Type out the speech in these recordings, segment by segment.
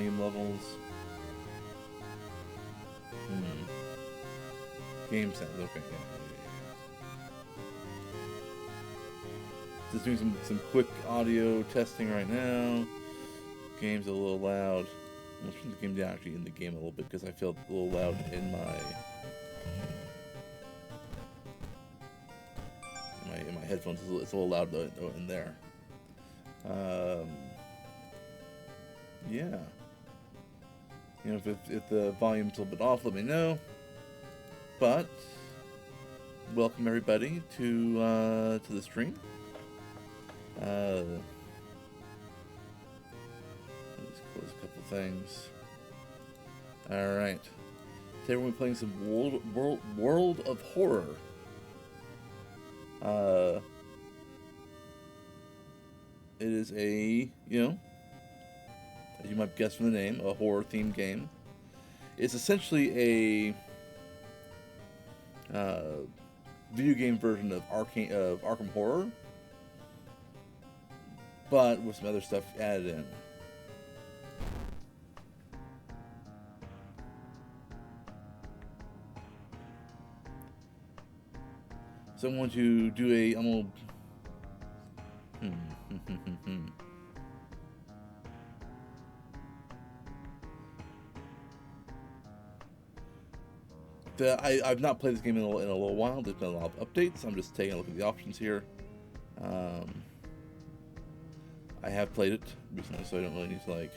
volume levels. Game sounds, okay, yeah. Just doing some quick audio testing right now. Game's a little loud. I'm turn the game down actually in the game a little bit because I feel a little loud in my headphones. It's a little loud though in there. Yeah. You know, if the volume's a little bit off, let me know. But welcome everybody to the stream. Let's close a couple things. All right. Today we're playing some World of Horror. It is a, you know, as you might guess from the name, a horror-themed game. It's essentially a video game version of Arkham Horror, but with some other stuff added in. So I'm going to do I've not played this game in a little while. There's been a lot of updates. I'm just taking a look at the options here. I have played it recently, so I don't really need to, like,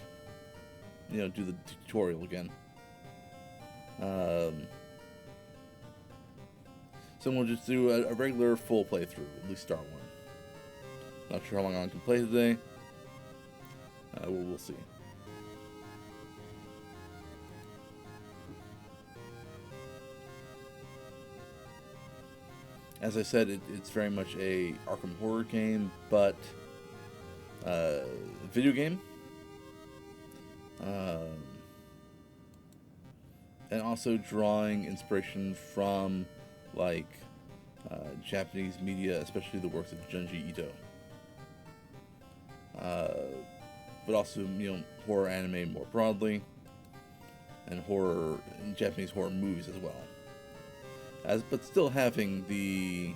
you know, do the tutorial again. So we'll just do a regular full playthrough, at least start one. Not sure how long I can play today. We'll see. As I said, it's very much a Arkham Horror game, but video game. And also drawing inspiration from, like, Japanese media, especially the works of Junji Ito. But also, you know, horror anime more broadly, and Japanese horror movies as well. But still having the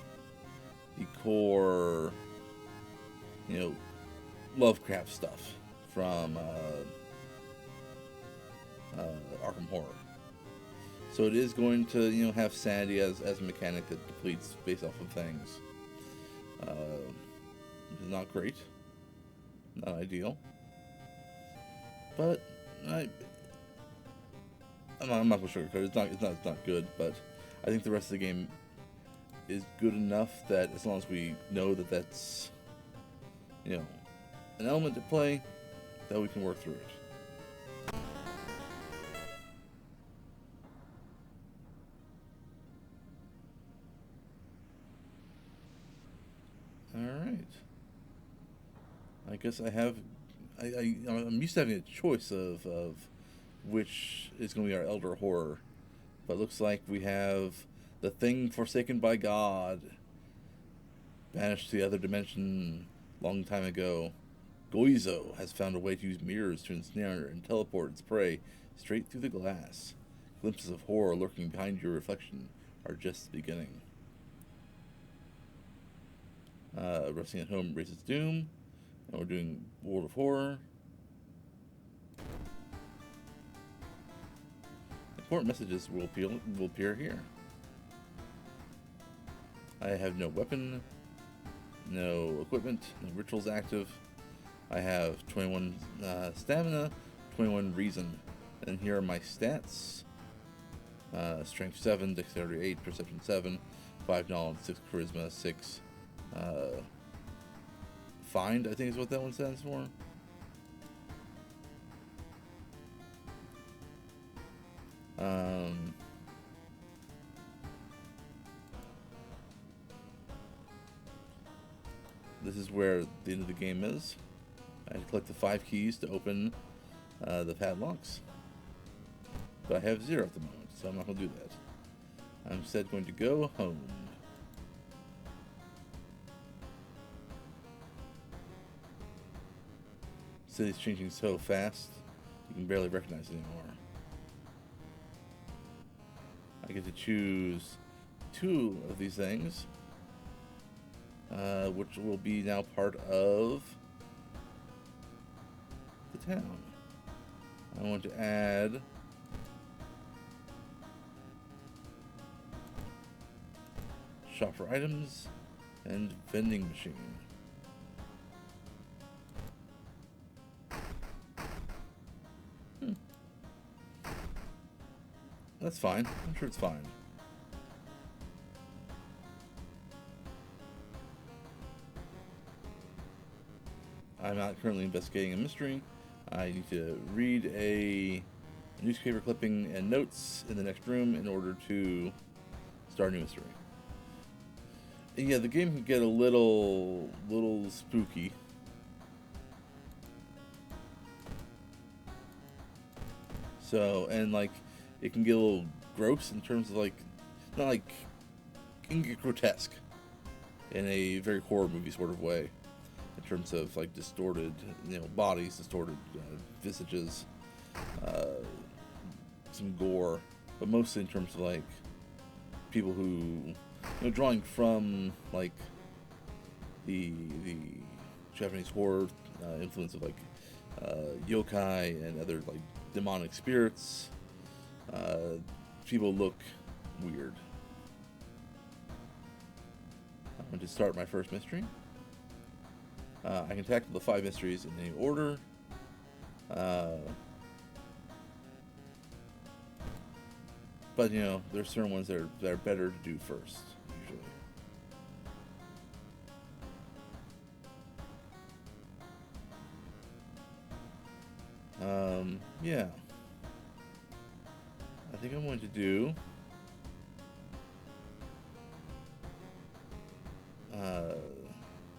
core, you know, Lovecraft stuff from Arkham Horror. So it is going to, you know, have sanity as a mechanic that depletes based off of things. Which is not great, not ideal. But I'm not going to sugarcoat it. It's not good, but I think the rest of the game is good enough that as long as we know that that's, you know, an element to play, that we can work through it. Alright. I guess I'm used to having a choice of which is going to be our Elder Horror. But looks like we have the thing forsaken by God, banished to the other dimension long time ago. Goizo has found a way to use mirrors to ensnare and teleport its prey straight through the glass. Glimpses of horror lurking behind your reflection are just beginning. Resting at home raises doom, and we're doing World of Horror. Important messages will appear here. I have no weapon, no equipment, no rituals active. I have 21 stamina, 21 reason. And here are my stats. Strength 7, Dexterity 8, Perception 7, 5 Knowledge, 6 Charisma, 6 Find, I think is what that one stands for. This is where the end of the game is. I had to collect the 5 keys to open the padlocks. But I have 0 at the moment, so I'm not going to do that. I'm instead going to go home. City's changing so fast, you can barely recognize it anymore. I get to choose 2 of these things, which will be now part of the town. I want to add shop for items and vending machine. That's fine. I'm sure it's fine. I'm not currently investigating a mystery. I need to read a newspaper clipping and notes in the next room in order to start a new mystery. And yeah, the game can get a little spooky. So, and like, it can get a little gross in terms of like, not like, it can get grotesque in a very horror movie sort of way, in terms of like distorted, bodies, distorted visages, some gore, but mostly in terms of like people who, drawing from like the Japanese horror influence of like yokai and other like demonic spirits. People look weird. I'm going to start my first mystery. I can tackle the 5 mysteries in any order. But there's certain ones that are better to do first, usually. Yeah. I think I'm going to do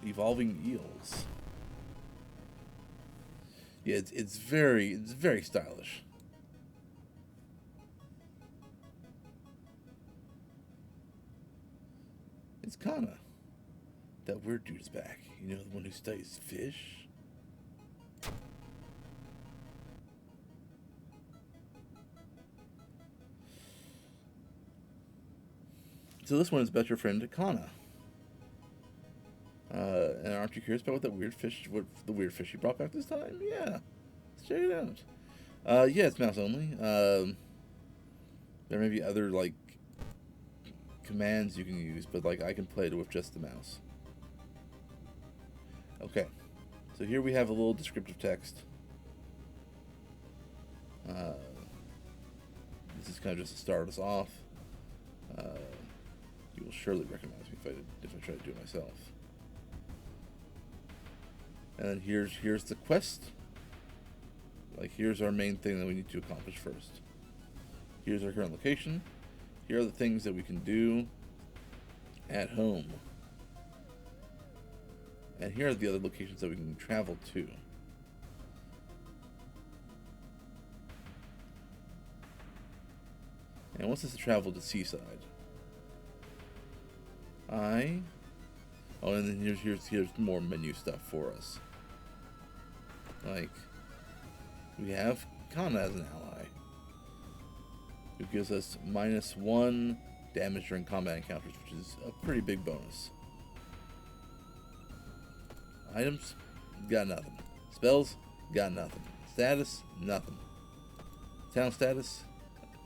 evolving eels. Yeah, it's very stylish. It's Kana. That weird dude's back. The one who studies fish. So this one is about your friend Kana. And aren't you curious about what the weird fish you brought back this time? Yeah, let's check it out. Yeah, it's mouse only. There may be other like commands you can use, but like I can play it with just the mouse. Okay, so here we have a little descriptive text. This is kind of just to start us off. You will surely recognize me if I try to do it myself. And then here's the quest. Like, here's our main thing that we need to accomplish first. Here's our current location. Here are the things that we can do at home. And here are the other locations that we can travel to. And what's this to travel to Seaside? And then here's more menu stuff for us. Like, we have Kana as an ally, who gives us -1 damage during combat encounters, which is a pretty big bonus. Items, got nothing. Spells, got nothing. Status, nothing. Town status,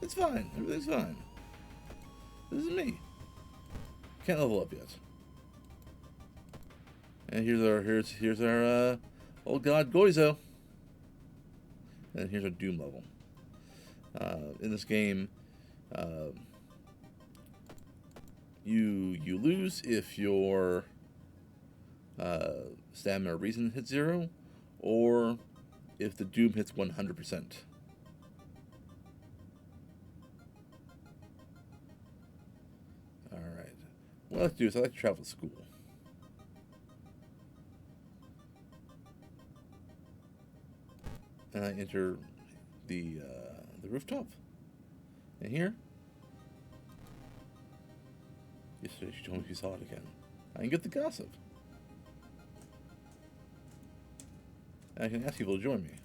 it's fine. Everything's fine. This is me. Can't level up yet. And here's our old god Goizo. And here's our Doom level. In this game, you lose if your stamina or reason hits 0, or if the Doom hits 100%. Alright. What I like to do is I like to travel to school. And I enter the rooftop. And here, yesterday she told me she saw it again. I can get the gossip. And I can ask people to join me.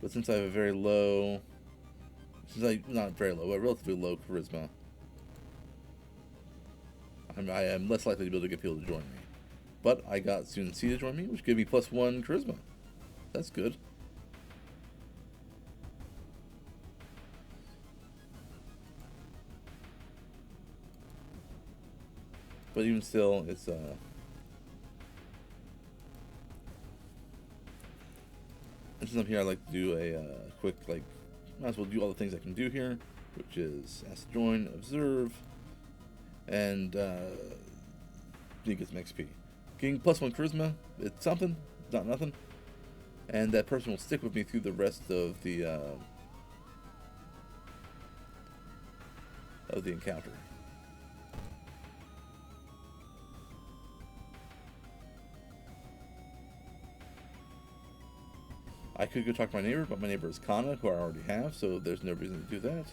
But since I have a very low, not very low, but relatively low charisma, I am less likely to be able to get people to join me. But I got Student C to join me, which gave me +1 charisma. That's good. But even still, it's since I'm here, I like to do a quick, like, might as well do all the things I can do here, which is ask to join, observe, and you get some XP. Getting +1 charisma, it's something, not nothing, and that person will stick with me through the rest of the encounter. I could go talk to my neighbor, but my neighbor is Kana, who I already have, so there's no reason to do that.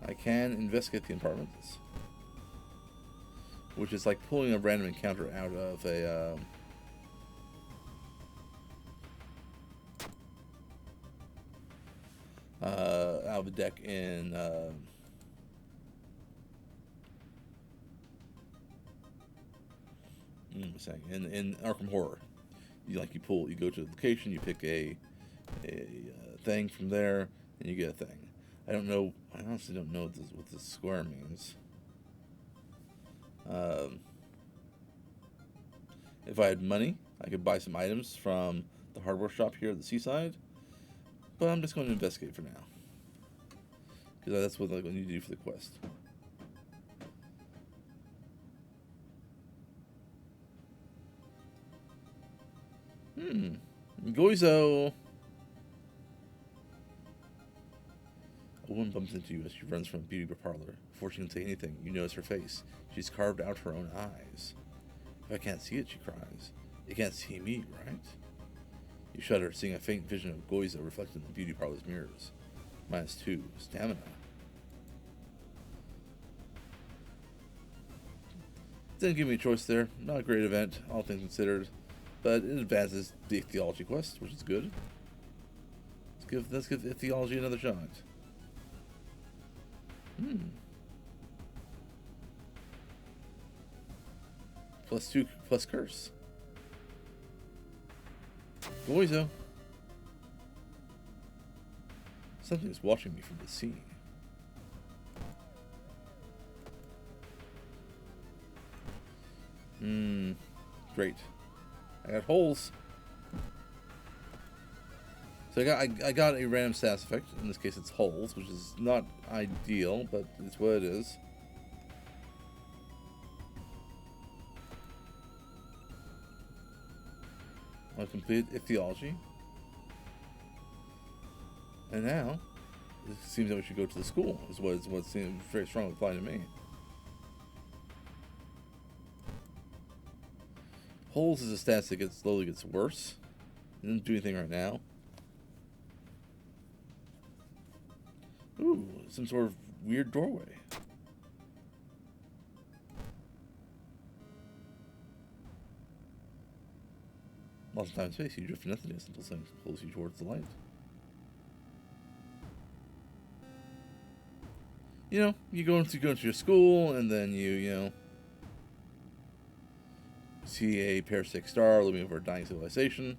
I can investigate the apartments, which is like pulling a random encounter out of a out of a deck in in Arkham Horror. You go to the location, you pick a thing from there, and you get a thing. I honestly don't know what this square means. If I had money, I could buy some items from the hardware shop here at the seaside, but I'm just going to investigate for now, because that's what I need to do for the quest. Goizo. A woman bumps into you as she runs from a beauty parlor. Before she can say anything, you notice her face. She's carved out her own eyes. If I can't see it, she cries. You can't see me, right? You shudder, seeing a faint vision of Goizo reflected in the beauty parlor's mirrors. -2 stamina. Didn't give me a choice there. Not a great event, all things considered, but it advances the theology quest, which is good. Let's give theology another shot. +2 plus curse. Goizo. Something is watching me from the sea. Great. I got holes. So I got a random status effect. In this case, it's holes, which is not ideal, but it's what it is. I completed theology, and now it seems that we should go to the school. Is what seems very strongly applied to me. Holes is a stat that slowly gets worse. It doesn't do anything right now. Ooh, some sort of weird doorway. Lots of time and space, you drift to nothingness until something pulls you towards the light. You go into your school, and then you see a parasitic star looming over a dying civilization,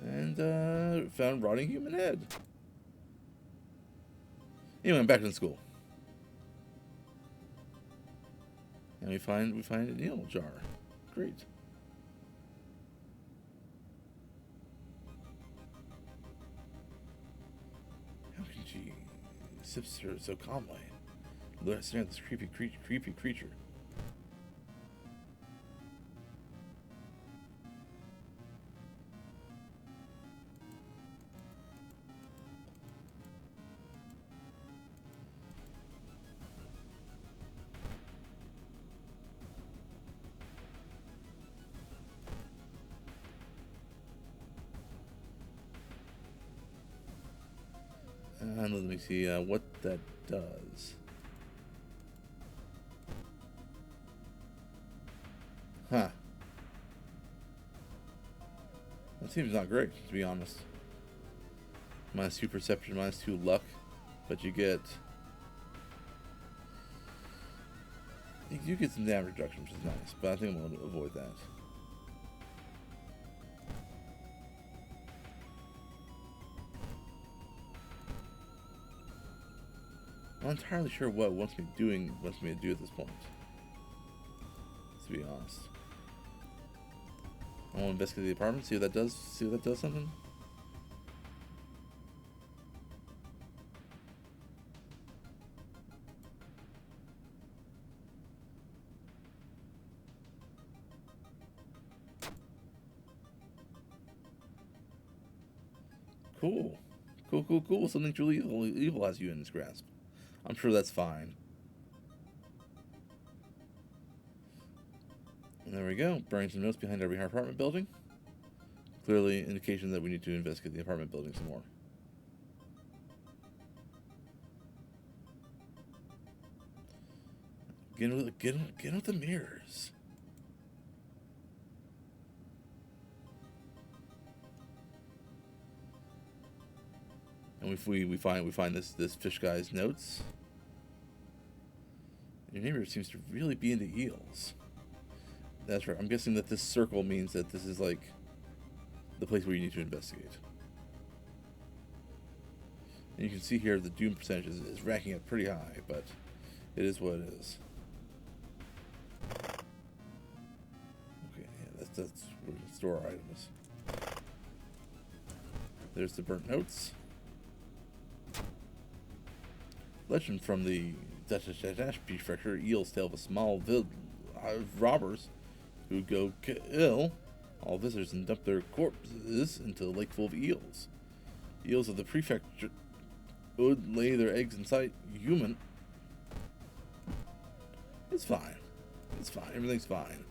and found rotting human head. Anyway, I'm back in school, and we find a needle jar. Great. How can she sip so calmly? Look at this creepy creature. And let me see what that does. Huh. That's seems not great, to be honest. -2 perception, -2 luck, but you get some damage reduction, which is nice. But I think I'm going to avoid that. I'm not entirely sure what it wants me to do at this point. To be honest, I want to investigate the apartment, see what that does. See if that does something. Cool. Cool. Something truly evil has you in its grasp. I'm sure that's fine. And there we go. Burning some notes behind our apartment building. Clearly indication that we need to investigate the apartment building some more. Get with the mirrors. And if we find this fish guy's notes. Your neighbor seems to really be into eels. That's right. I'm guessing that this circle means that this is like the place where you need to investigate. And you can see here the doom percentage is racking up pretty high, but it is what it is. Okay, yeah, that's where we store our items. There's the burnt notes. Legend from the Dutch prefecture: eels tell of a small village robbers who go kill all visitors and dump their corpses into a lake full of eels. Eels of the prefecture would lay their eggs inside human. It's fine. It's fine. Everything's fine.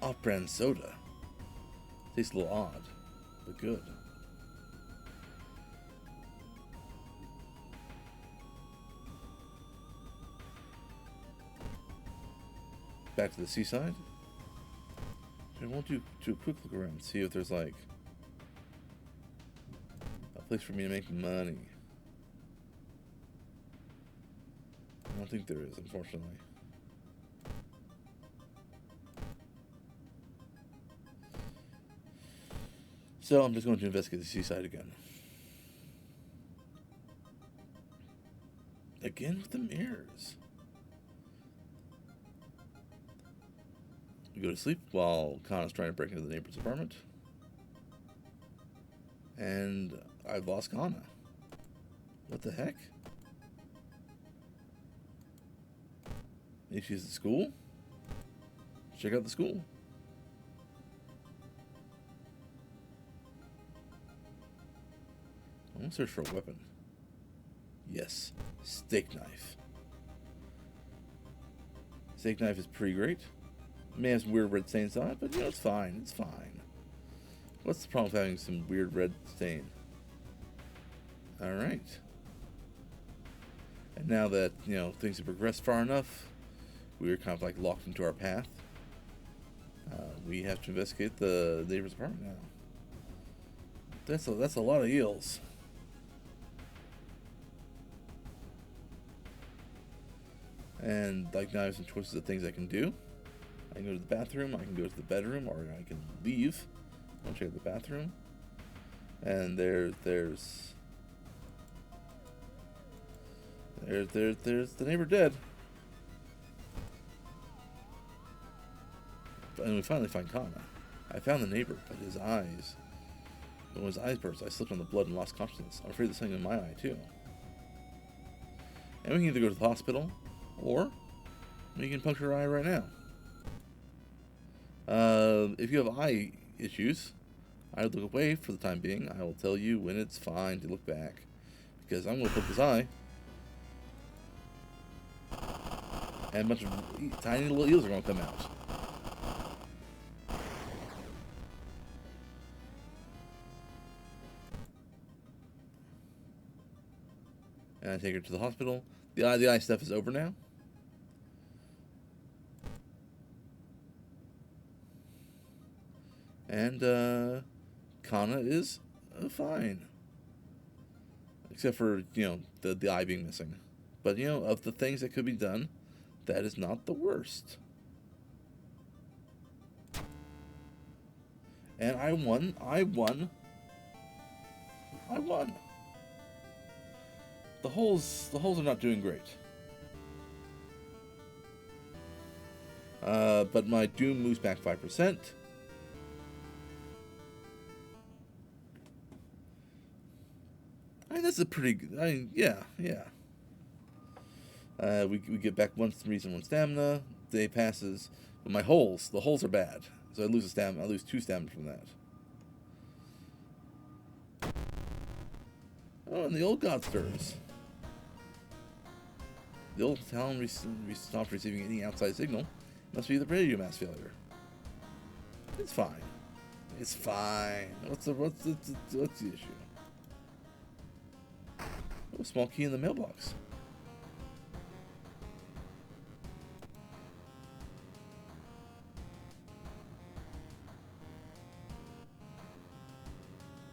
Off-brand soda. Tastes a little odd, but good. Back to the seaside. I won't do a quick look around, see if there's like a place for me to make money. I don't think there is, unfortunately. So I'm just going to investigate the seaside again. Again with the mirrors. We go to sleep while Kana's trying to break into the neighbor's apartment. And I've lost Kana. What the heck? Maybe she's at school? Check out the school. I'm gonna search for a weapon. Yes, steak knife. Steak knife is pretty great. It may have some weird red stains on it, but you know, it's fine. It's fine. What's the problem with having some weird red stain? Alright. And now that, you know, things have progressed far enough, we're kind of like locked into our path. We have to investigate the neighbor's apartment now. That's a lot of eels. And like now I have some choices of things I can do. I can go to the bathroom, I can go to the bedroom, or I can leave. I'll check out the bathroom. And there's the neighbor dead. And we finally find Kana. I found the neighbor, but his eyes, when his eyes burst, I slipped on the blood and lost consciousness. I'm afraid there's something in my eye too. And we can either go to the hospital, or we can puncture your eye right now. If you have eye issues, I would look away for the time being. I will tell you when it's fine to look back, because I'm going to poke this eye, and a bunch of tiny little eels are going to come out. And I take her to the hospital. The eye stuff is over now. And Kana is fine. Except for, the eye being missing. But, of the things that could be done, that is not the worst. And I won. The holes are not doing great. But my Doom moves back 5%. I mean, that's a pretty good... yeah. We get back one reason, one stamina. Day passes. But the holes are bad. So I lose a stamina. I lose 2 stamina from that. Oh, and the old god stirs. The old town stopped receiving any outside signal. Must be the radio mass failure. It's fine. It's fine. What's the issue? Oh, small key in the mailbox.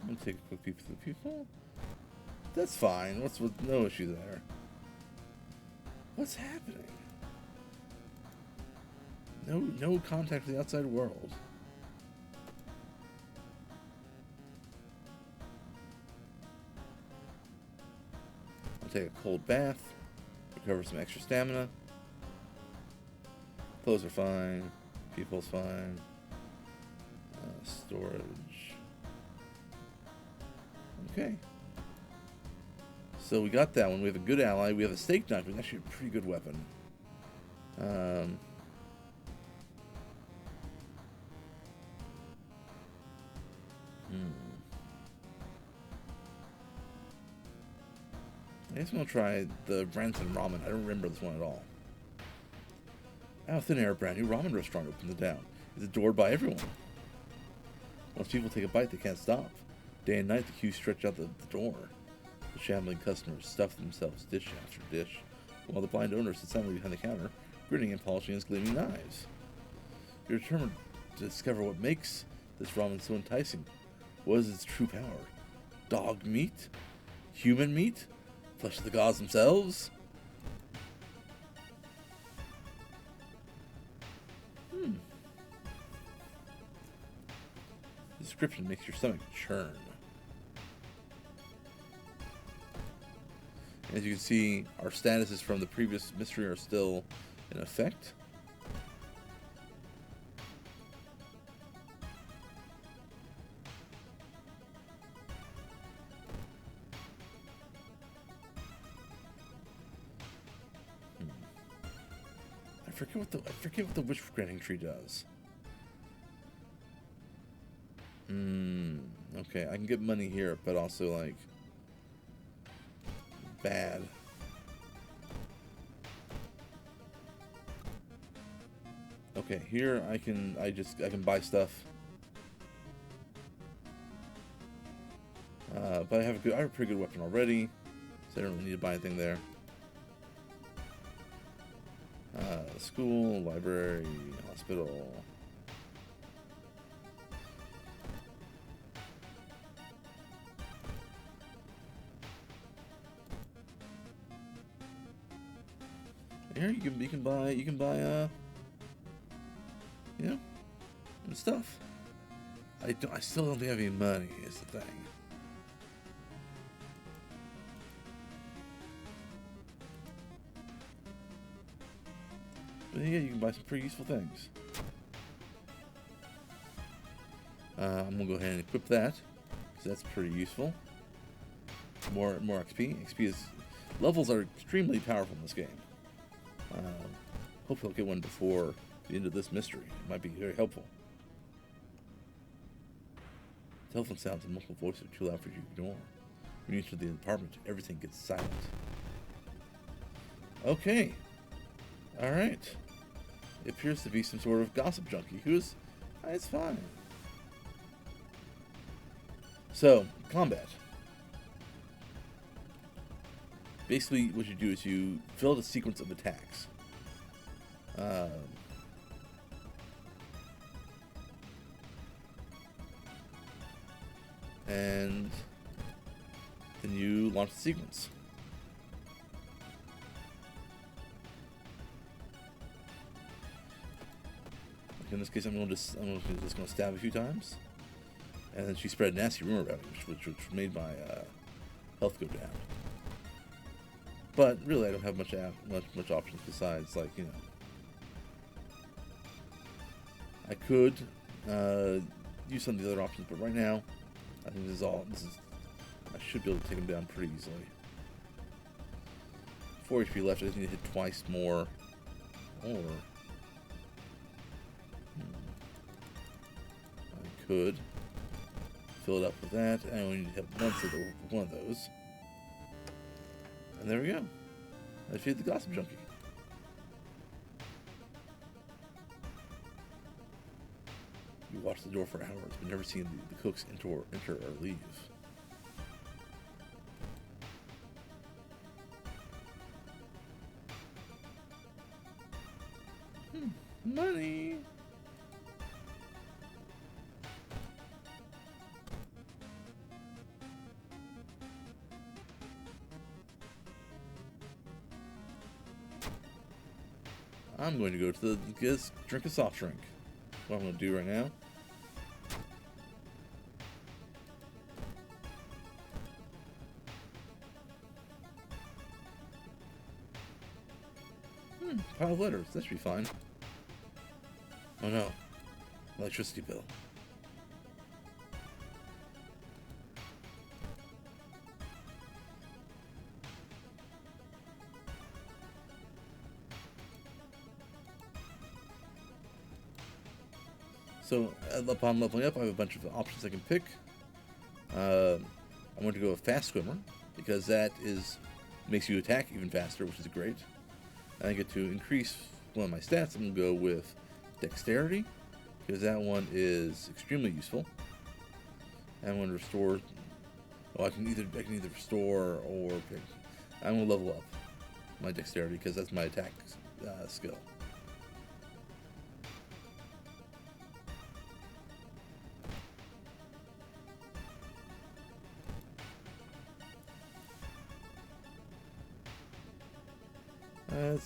I'm gonna take a quick peek through the people. That's fine. No issue there. What's happening? No contact with the outside world. I'll take a cold bath, recover some extra stamina. Clothes are fine. People's fine. Storage. Okay. So we got that one. We have a good ally. We have a steak knife, which is actually a pretty good weapon. I guess I'm going to try the Branson Ramen. I don't remember this one at all. Out of thin air, a brand new ramen restaurant opened in town. It's adored by everyone. Once people take a bite, they can't stop. Day and night, the queues stretch out the door. The shambling customers stuff themselves dish after dish, while the blind owner sits silently behind the counter, grinning and polishing his gleaming knives. You're determined to discover what makes this ramen so enticing. What is its true power? Dog meat? Human meat? Flesh of the gods themselves? The description makes your stomach churn. As you can see, our statuses from the previous mystery are still in effect. I forget what the wish granting tree does. Okay, I can get money here, but also like bad. Okay, here I can buy stuff. But I have a pretty good weapon already, so I don't really need to buy anything there. School, library, hospital. Here you can buy stuff. I still don't have any money is the thing. But yeah, you can buy some pretty useful things. I'm gonna go ahead and equip that because that's pretty useful. More XP. Levels are extremely powerful in this game. Hopefully I'll get one before the end of this mystery. It might be very helpful. Telephone sounds and multiple voices are too loud for you to ignore. When you enter the apartment, everything gets silent. Okay. Alright. It appears to be some sort of gossip junkie who's... it's fine. So, combat. Basically, what you do is you fill out a sequence of attacks. Um, and then you launch the sequence. In this case, I'm just going to stab a few times, and then she spread a nasty rumor about me, which made my health go down. But really, I don't have much options besides, like, you know, I could use some of the other options, but right now, I think I should be able to take him down pretty easily. 4 HP left. I just need to hit twice more, or I could fill it up with that. I only need to hit one of those. And there we go. I defeated the Gossip Junkie. We watched the door for hours, but never seen the cooks enter or leave. Money! I'm going to go to drink a soft drink. What I'm going to do right now. Pile of letters. That should be fine. Oh no. Electricity bill. So, upon leveling up, I have a bunch of options I can pick. I'm going to go with Fast Swimmer, because that makes you attack even faster, which is great. And I get to increase one of my stats. I'm going to go with Dexterity, because that one is extremely useful. And I'm going to restore. Well, I can either restore or pick. I'm going to level up my Dexterity, because that's my attack skill.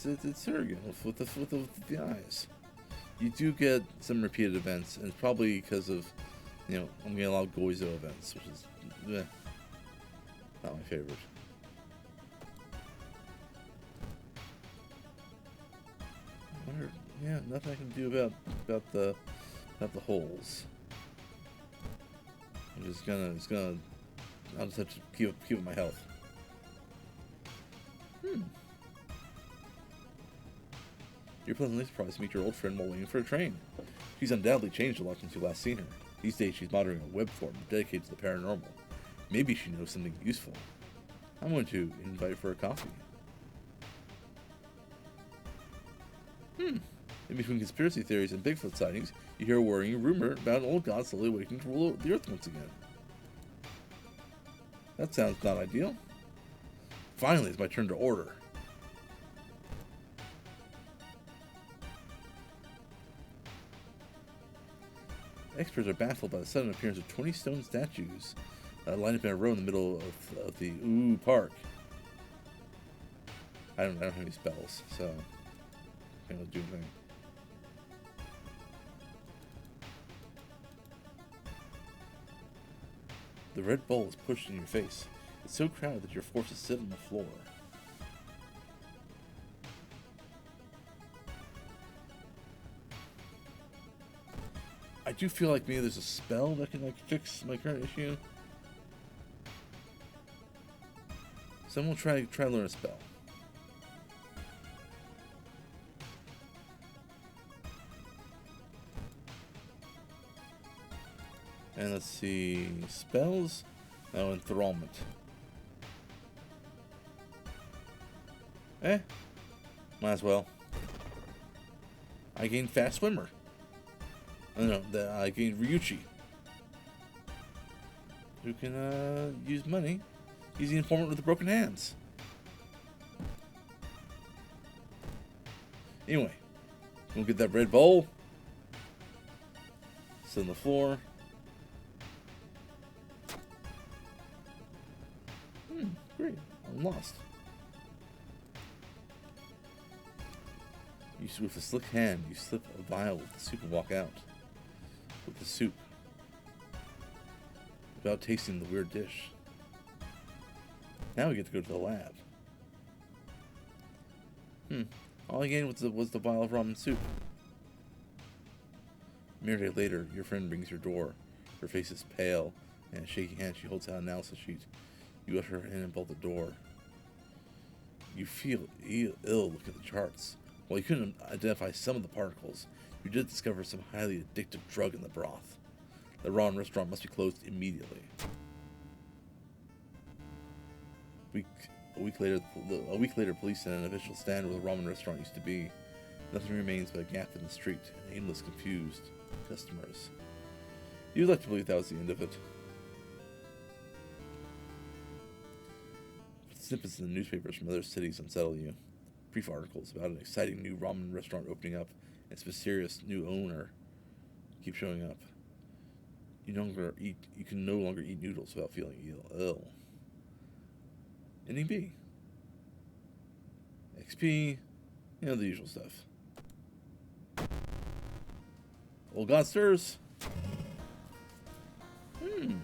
It's surrogate with the eyes. You do get some repeated events, and it's probably because of, you know, I'm getting a lot of Goizo events, which is not my favorite. Yeah, nothing I can do about the holes. I'm just gonna I'll just have to keep up my health. You're pleasantly surprised to meet your old friend while waiting for a train. She's undoubtedly changed a lot since you last seen her. These days she's monitoring a web form dedicated to the paranormal. Maybe she knows something useful. I'm going to invite her for a coffee. In between conspiracy theories and Bigfoot sightings, you hear a worrying rumor about an old god slowly waking to rule the earth once again. That sounds not ideal. Finally, it's my turn to order. Experts are baffled by the sudden appearance of 20 stone statues lined up in a row in the middle of the park. I don't have any spells, so I can't do anything. The red bowl is pushed in your face. It's so crowded that you're forced to sit on the floor. I do feel like maybe there's a spell that can like fix my current issue. Someone will try to learn a spell. And let's see, spells. Oh, enthrallment. Might as well. I gained Fast Swimmer. No, I gained Ryuchi, who can use money. He's the informant with the broken hands. Anyway, we'll get that red bowl. Sit on the floor. Great. I'm lost. With a slick hand, you slip a vial with the soup and walk out. With the soup. Without tasting the weird dish. Now we get to go to the lab. All I gained was the vial of ramen soup. A mere day later, your friend rings your door. Her face is pale, and a shaky hand she holds out an analysis sheet. You usher her in and bolt the door. You feel ill looking at the charts. While you couldn't identify some of the particles, you did discover some highly addictive drug in the broth. The ramen restaurant must be closed immediately. A week later, police sent an official stand where the ramen restaurant used to be. Nothing remains but a gap in the street and aimless, confused customers. You'd like to believe that was the end of it. Snippets in the newspapers from other cities unsettle you. Brief articles about an exciting new ramen restaurant opening up and its mysterious new owner keep showing up. You can no longer eat noodles without feeling ill. Ending B. XP, the usual stuff. Old God stirs. A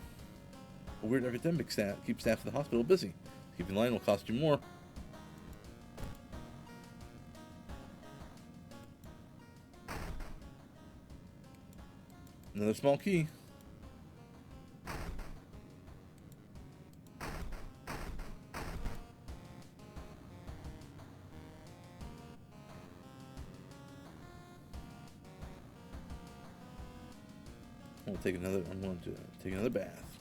weird epidemic keeps staff at the hospital busy. Keeping in line will cost you more. Another small key. I'm going to take another bath.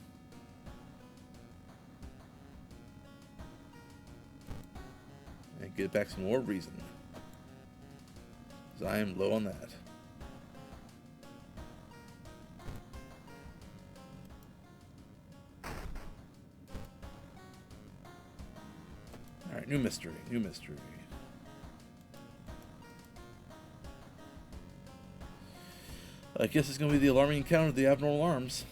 And get back some more reason. Because I am low on that. Alright, new mystery. I guess it's going to be the alarming encounter of the abnormal alarms.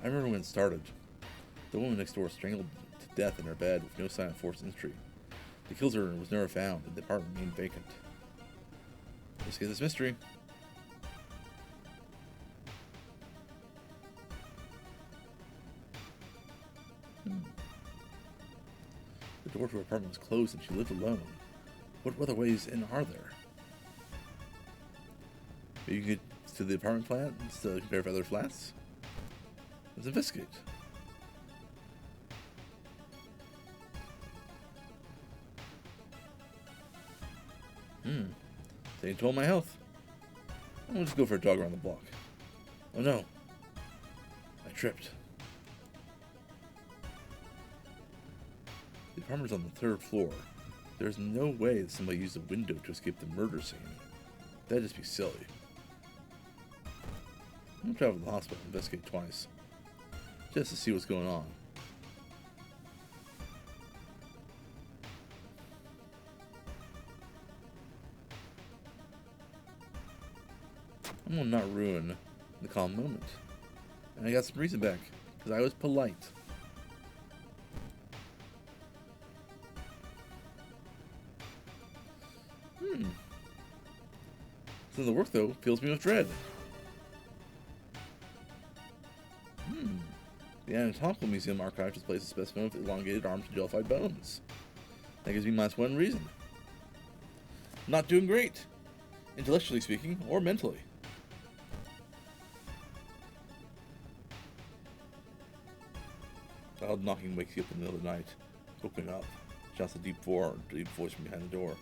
I remember when it started. The woman next door strangled to death in her bed with no sign of forced entry. The killer was never found, and the apartment remained vacant. Let's get this mystery. The door to her apartment was closed and she lived alone. What other ways in are there? Maybe you can get to the apartment plant to compare with other flats? Let's investigate. Taking toll of my health. I'm gonna just go for a jog around the block. Oh no. I tripped. The apartment's on the 3rd floor. There's no way that somebody used a window to escape the murder scene. That'd just be silly. I'm gonna travel to the hospital and investigate twice. Just to see what's going on. I'm gonna not ruin the calm moment. And I got some reason back, because I was polite. Some of the work, though, fills me with dread. The Anatomical Museum archive displays a specimen of elongated arms and jellified bones. That gives me -1 reason. Not doing great, intellectually speaking, or mentally. Loud knocking wakes you up in the middle of the night. Open up, shouts a deep voice from behind the door.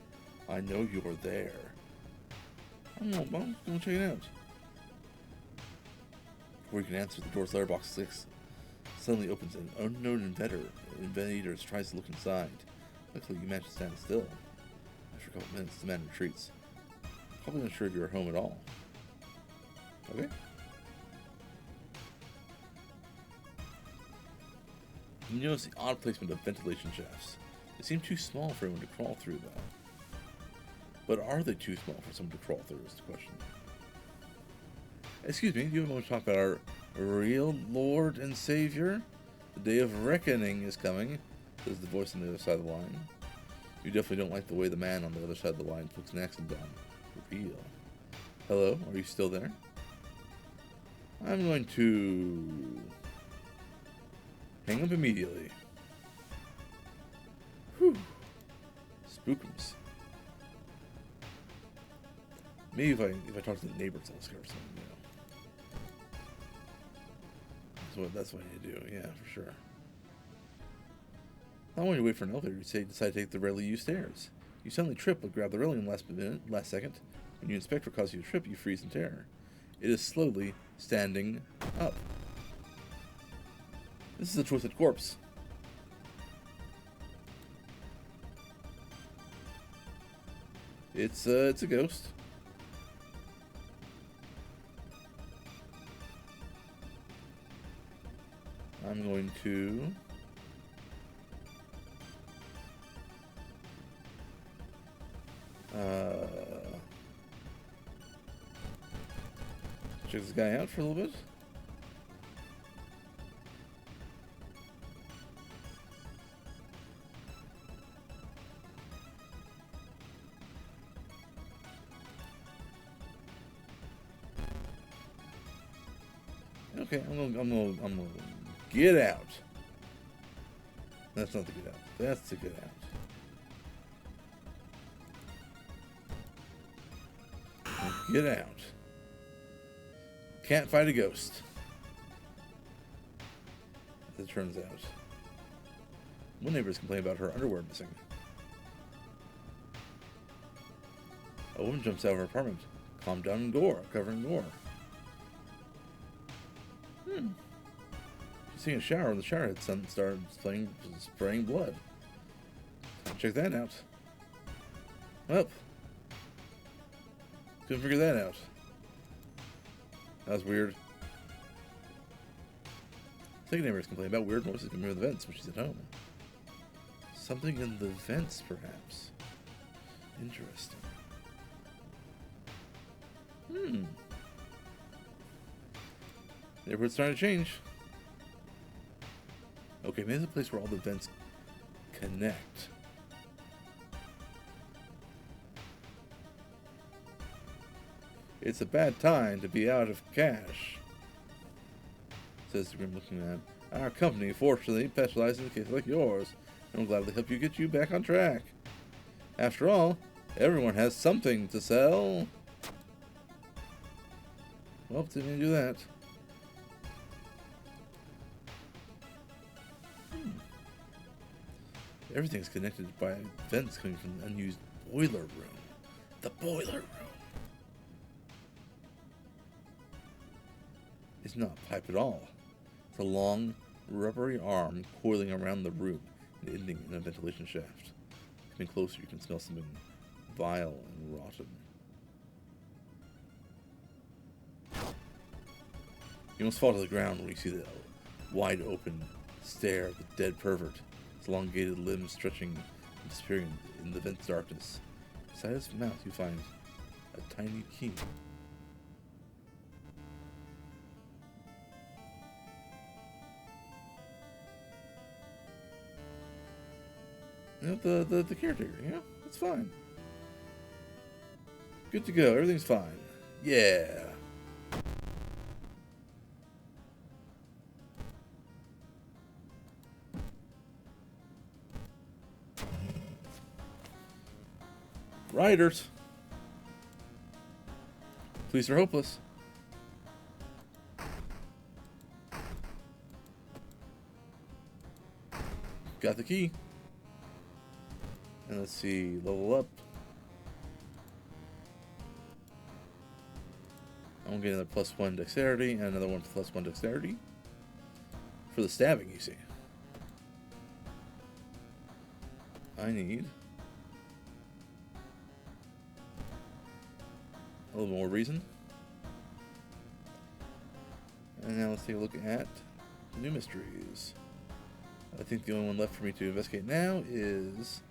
I know you're there. I'm going to check it out. Before you can answer, the door's letterbox suddenly opens and an unknown invader tries to look inside. Luckily, you manage to stand still. After a couple minutes, the man retreats. Probably not sure if you're home at all. Okay. You notice the odd placement of ventilation shafts. They seem too small for anyone to crawl through, though. But are they too small for someone to crawl through is the question. Excuse me, do you want to talk about our real Lord and Savior? The day of reckoning is coming, says the voice on the other side of the line. You definitely don't like the way the man on the other side of the line puts an accent on. Real. Hello, are you still there? I'm going to hang up immediately. Whew. Spookums. Maybe if I talk to the neighbors, I'll scare something, you know. That's what I need to do, yeah, for sure. I want you to wait for an elevator. You decide to take the rarely used stairs. You suddenly trip but grab the railing last second. When you inspect what causes you to trip, you freeze in terror. It is slowly standing up. This is a twisted corpse. It's a ghost. I'm going to check this guy out for a little bit. Okay, I'm gonna get out. That's not the get out. That's the get out. Get out. Can't fight a ghost. As it turns out. One neighbor is complaining about her underwear missing. A woman jumps out of her apartment. Calm down and gore, covering gore. She's taking a shower when the shower head started spraying blood. Check that out. Well, couldn't figure that out. That was weird. Second neighbor is complaining about weird noises coming from the vents when she's at home. Something in the vents, perhaps. Interesting. Neighborhood's starting to change. Okay, maybe it's a place where all the vents connect. It's a bad time to be out of cash, says the grim looking man. Our company, fortunately, specializes in cases like yours, and we'll gladly help get you back on track. After all, everyone has something to sell. Well, didn't do that. Everything's connected by vents coming from the unused boiler room. The boiler room. It's not a pipe at all. It's a long, rubbery arm coiling around the room and ending in a ventilation shaft. Coming closer, you can smell something vile and rotten. You almost fall to the ground when you see the wide open stare of the dead pervert. His elongated limbs stretching and disappearing in the vent's darkness. Inside his mouth you find a tiny key. You know, the caretaker, you know? It's fine. Good to go. Everything's fine. Yeah. Riders. Police are hopeless. Got the key. And let's see, level up. I'm getting another +1 dexterity and another one +1 dexterity. For the stabbing, you see. I need a little more reason. And now let's take a look at new mysteries. I think the only one left for me to investigate now is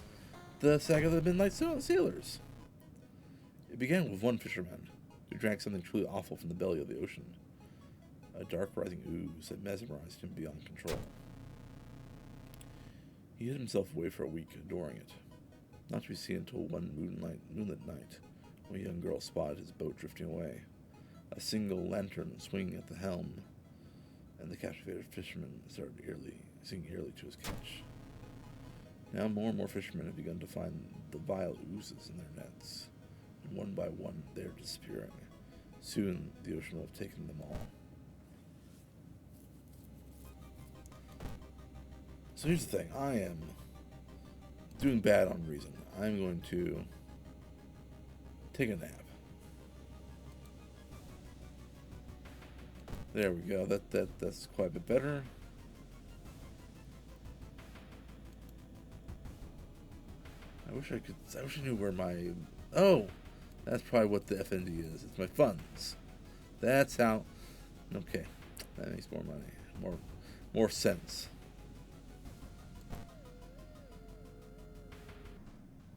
the saga of the Midnight Sailors. It began with one fisherman who drank something truly awful from the belly of the ocean. A dark rising ooze that mesmerized him beyond control. He hid himself away for a week, adoring it, not to be seen until one moonlit night, when a young girl spotted his boat drifting away, a single lantern swinging at the helm, and the captivated fisherman started singing eerily to his catch. Now more and more fishermen have begun to find the vile oozes in their nets, and one by one they are disappearing. Soon the ocean will have taken them all. So here's the thing, I am doing bad on reason. I'm going to take a nap. There we go. That's quite a bit better. I wish I knew where my... Oh! That's probably what the FND is. It's my funds. That's how... Okay. That makes more money. More sense.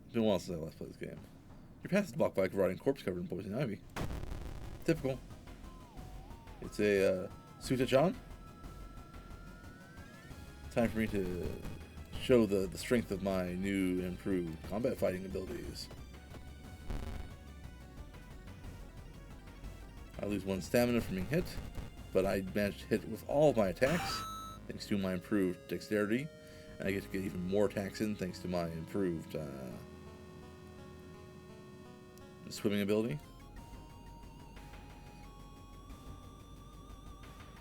It's been a while since I last played this game. Your path is blocked by a rotting corpse covered in poison ivy. Typical. It's a Suta-chan. Time for me to show the strength of my new improved combat fighting abilities. I lose 1 stamina from being hit, but I managed to hit with all of my attacks thanks to my improved dexterity, and I get to get even more attacks in thanks to my improved swimming ability.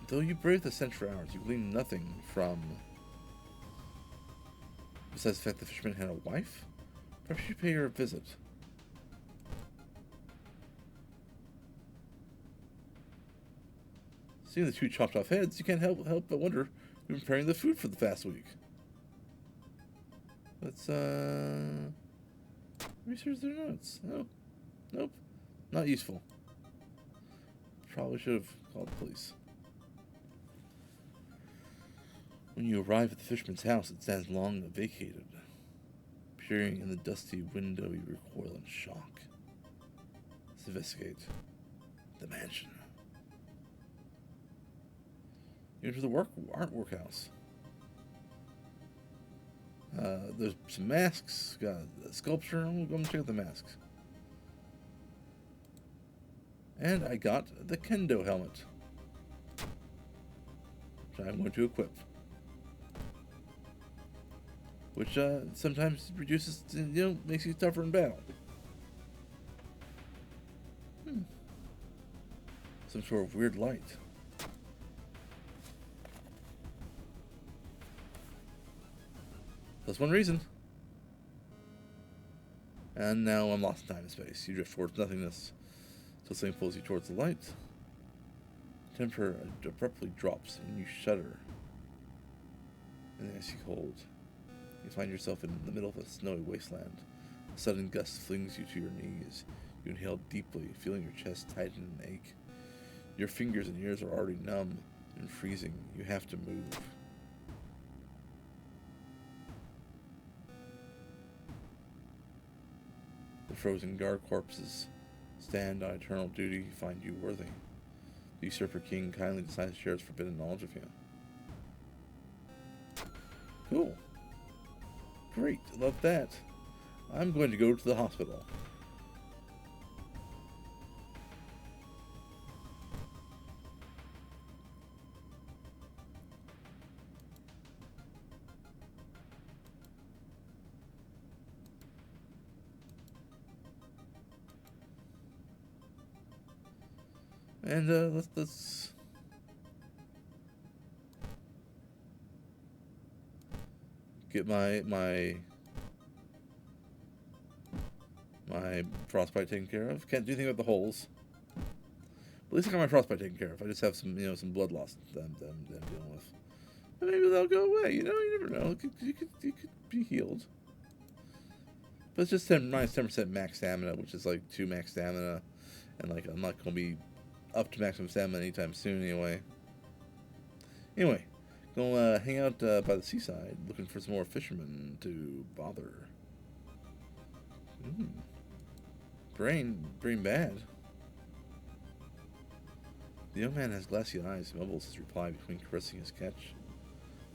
Though you braved the scent for hours, you gleaned nothing from... Besides the fact the fisherman had a wife? Perhaps you should pay her a visit. Seeing the 2 chopped off heads, you can't help but wonder who's been preparing the food for the past week. Let's, research their notes. No. Nope. Not useful. Probably should have called the police. When you arrive at the fisherman's house, it stands long vacated. Peering in the dusty window, you recoil in shock. Let's investigate the mansion. You enter the art workhouse. There's some masks. Got a sculpture. I'm going to check out the masks. And I got the kendo helmet, which I'm going to equip. Which sometimes reduces, makes you tougher in battle. Some sort of weird light. That's one reason. And now I'm lost in time and space. You drift towards nothingness until something pulls you towards the light. Temperature abruptly drops and you shudder in the icy cold. You find yourself in the middle of a snowy wasteland. A sudden gust flings you to your knees. You inhale deeply, feeling your chest tighten and ache. Your fingers and ears are already numb and freezing. You have to move. The frozen guard corpses stand on eternal duty to find you worthy. The usurper king kindly decides to share his forbidden knowledge of you. Cool. Great, love that. I'm going to go to the hospital. And let's get my frostbite taken care of. Can't do anything about the holes. But at least I got my frostbite taken care of. I just have some some blood loss that I'm dealing with. But maybe they'll go away. You never know. You could be healed. But it's just minus 10% max stamina, which is like 2 max stamina, and like I'm not gonna be up to maximum stamina anytime soon anyway. Anyway, Gonna hang out by the seaside, looking for some more fishermen to bother. Mm. Brain bad. The young man has glassy eyes, mumbles his reply between caressing his catch.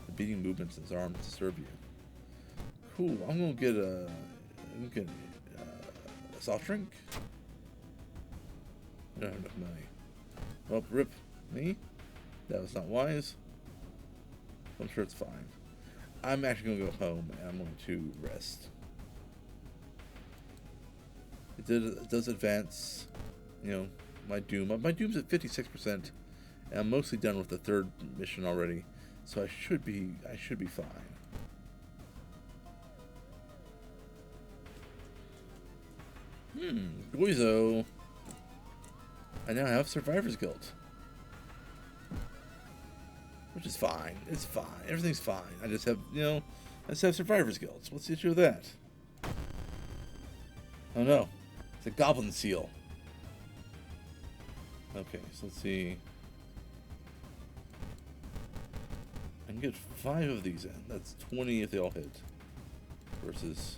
The beating movements in his arms disturb you. Cool, I'm gonna get a soft drink. I don't have enough money. Well, rip me. That was not wise. I'm sure it's fine. I'm actually gonna go home and I'm going to rest. It does advance, you know, my doom. My doom's at 56%, and I'm mostly done with the third mission already, so I should be fine. Guizo. I now have Survivor's Guilt. Which is fine. It's fine. Everything's fine. I just have, I just have Survivor's Guilt. What's the issue with that? Oh no. It's a goblin seal. Okay, so let's see. I can get 5 of these in. That's 20 if they all hit. Versus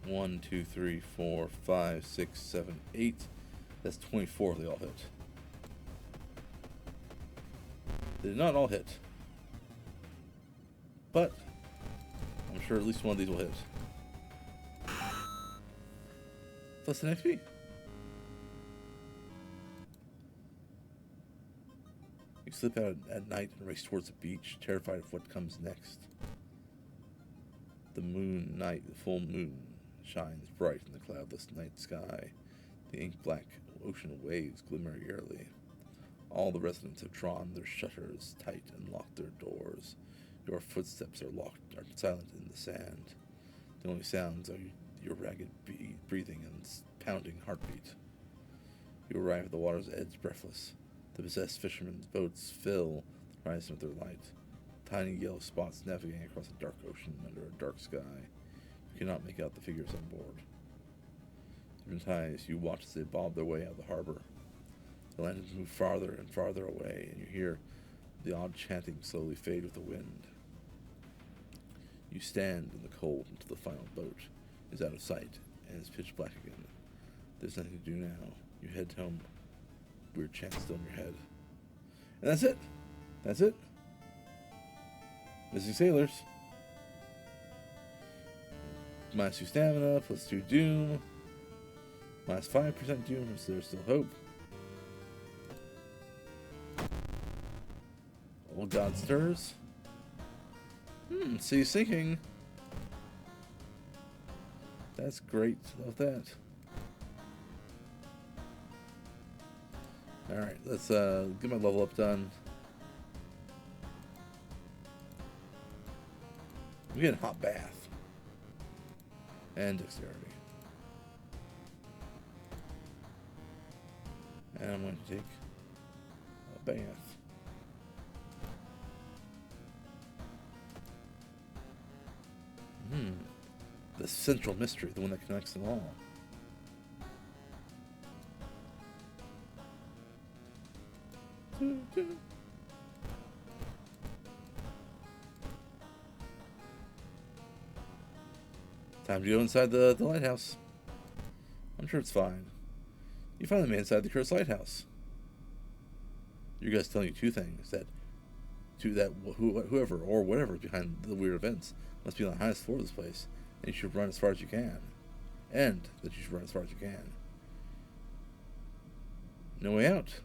1, 2, 3, 4, 5, 6, 7, 8. That's 24 if they all hit. They did not all hit. But I'm sure at least one of these will hit. Plus an XP. You slip out at night and race towards the beach, terrified of what comes next. The full moon shines bright in the cloudless night sky. The ink-black ocean waves glimmer eerily. All the residents have drawn their shutters tight and locked their doors. Your footsteps are silent in the sand. The only sounds are your ragged breathing and pounding heartbeat. You arrive at the water's edge breathless. The possessed fishermen's boats fill the horizon with their light. Tiny yellow spots navigating across a dark ocean under a dark sky. You cannot make out the figures on board. Hypnotized, you watch as they bob their way out of the harbor. The lanterns move farther and farther away, and you hear the odd chanting slowly fade with the wind. You stand in the cold until the final boat is out of sight and is pitch black again. There's nothing to do now. You head home, weird chants still in your head. And that's it. That's it. Missing sailors. -2 stamina, +2 doom. -5% doom, so there's still hope. Old God stirs. Sea sinking. That's great. Love that. Alright, let's get my level up done. We get a hot bath. And dexterity. And I'm going to take a bath. The central mystery, the one that connects them all. Time to go inside the lighthouse. I'm sure it's fine. You find the man inside the cursed lighthouse. Your guy's telling you 2 things. Whoever or whatever is behind the weird events must be on the highest floor of this place, and you should run as far as you can. And that you should run as far as you can. No way out.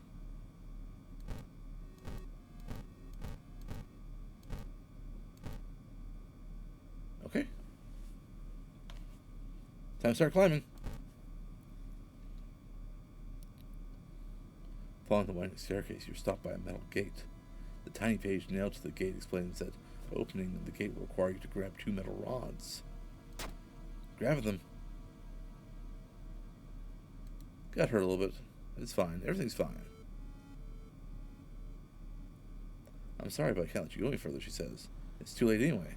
Okay. Time to start climbing. Following the winding staircase, you're stopped by a metal gate. The tiny page nailed to the gate explains that opening the gate will require you to grab 2 metal rods. Grab them. Got hurt a little bit. It's fine. Everything's fine. I'm sorry, but I can't let you go any further, she says. It's too late anyway.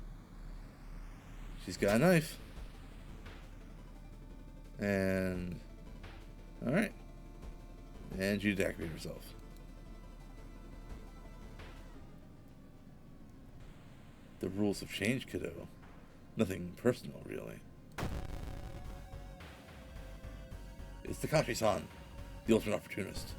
She's got a knife. And... alright. And she deactivated herself. The rules have changed, kiddo. Nothing personal, really. It's Takashi-san, the ultimate opportunist.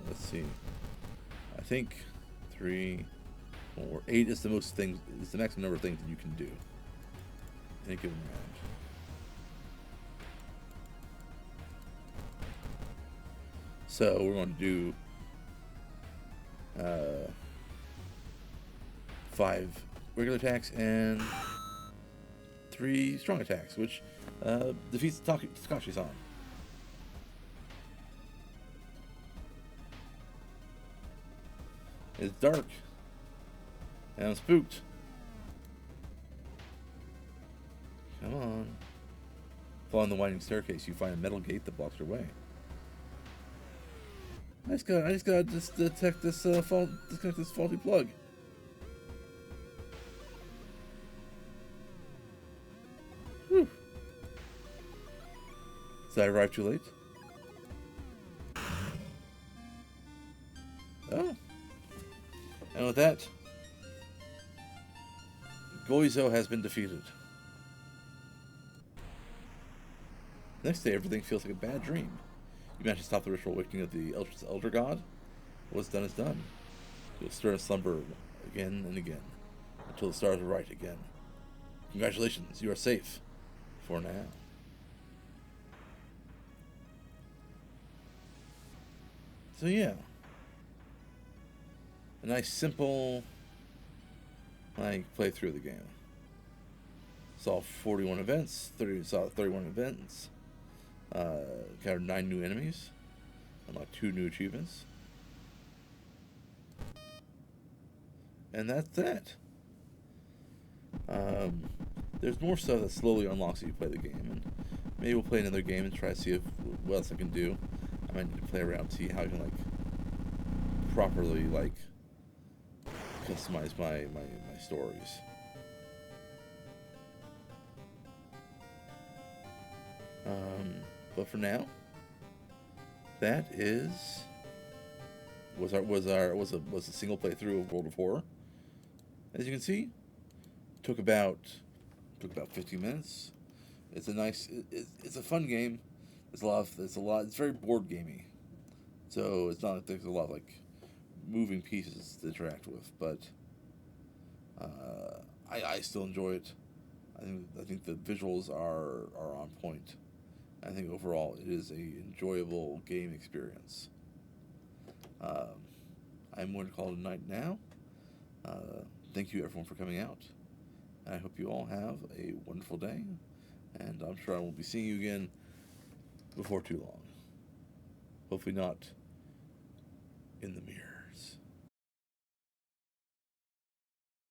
Let's see. I think 3, 4, 8 is the most things. Is the maximum number of things that you can do in a given round. So we're going to do 5 regular attacks and 3 strong attacks, which defeats Takashi-san. It's dark, and I'm spooked. Come on. Following the winding staircase, you find a metal gate that blocks your way. I just gotta detect this disconnect this faulty plug. Whew. Did I arrive too late? Oh. And with that, Goizo has been defeated. Next day, everything feels like a bad dream. You managed to stop the ritual awakening of the Elder God. What's done is done. You'll stir in slumber again and again, until the stars are right again. Congratulations, you are safe. For now. So yeah. A nice simple playthrough of the game. Saw 41 events, 31 events. Counted 9 new enemies, unlocked 2 new achievements, and that's that. There's more stuff that slowly unlocks as you play the game, and maybe we'll play another game and try to see what else I can do. I might need to play around, see how I can properly customize my stories. But for now, that was a single playthrough of World of Horror. As you can see, took about 15 minutes. It's it's a fun game. It's very board gamey. So it's not like there's a lot of moving pieces to interact with, but I still enjoy it. I think the visuals are on point. I think overall it is a enjoyable game experience. I'm going to call it a night now. Thank you everyone for coming out. And I hope you all have a wonderful day. And I'm sure I will be seeing you again before too long. Hopefully not in the mirror.